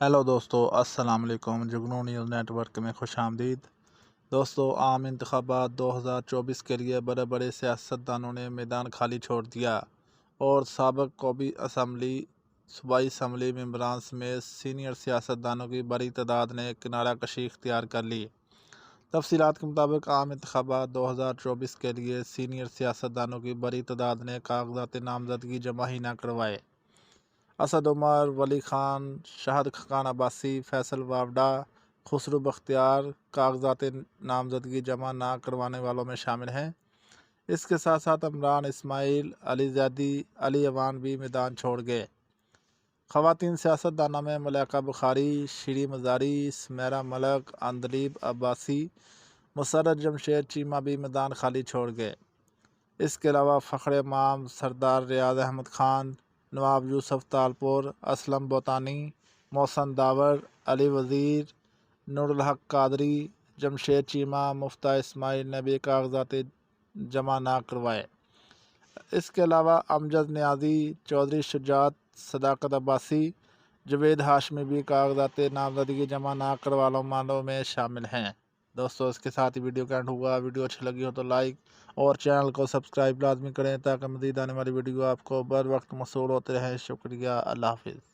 Hello دوستو، السلام علیکم۔ جگنو نیوز نیٹ ورک میں خوش آمدید۔ دوستو، عام انتخابات 2024 کے لیے بڑے بڑے سیاستدانوں نے میدان خالی چھوڑ دیا اور سابق قومی اسمبلی، صوبائی اسمبلی ممبران سمیت سینئر سیاستدانوں کی بڑی تعداد نے کنارہ کشی اختیار کر لی۔ تفصیلات کے مطابق عام انتخابات 2024 کے لیے سینئر سیاستدانوں کی بڑی تعداد نے کاغذات نامزدگی جمع ہی نہ کروائے۔ اسد عمر، ولی خان، شاہد خاقان عباسی، فیصل وابڈا، خسرو بختیار کاغذات نامزدگی جمع نہ کروانے والوں میں شامل ہیں۔ اس کے ساتھ ساتھ عمران اسماعیل، علی زیدی، علی اوان بھی میدان چھوڑ گئے۔ خواتین سیاستدانوں میں ملیکہ بخاری، شیریں مزاری، سمیرہ ملک، اندلیب عباسی، مسرت جمشید چیمہ بھی میدان خالی چھوڑ گئے۔ اس کے علاوہ فخر امام، سردار ریاض احمد خان، نواب یوسف تالپور، اسلم بوتانی، محسن داور، علی وزیر، نور الحق قادری، جمشید چیمہ، مفتاح اسماعیل نے بھی کاغذات جمع نہ کروائے۔ اس کے علاوہ امجد نیازی، چودھری شجاعت، صداقت عباسی، جوید ہاشمی بھی کاغذات نامزدگی جمع نہ کروانے والوں میں شامل ہیں۔ دوستو، اس کے ساتھ ہی ویڈیو کا اینڈ ہوا۔ ویڈیو اچھی لگی ہو تو لائک اور چینل کو سبسکرائب لازمی کریں تاکہ مزید آنے والی ویڈیو آپ کو بر وقت موصول ہوتے رہیں۔ شکریہ، اللہ حافظ۔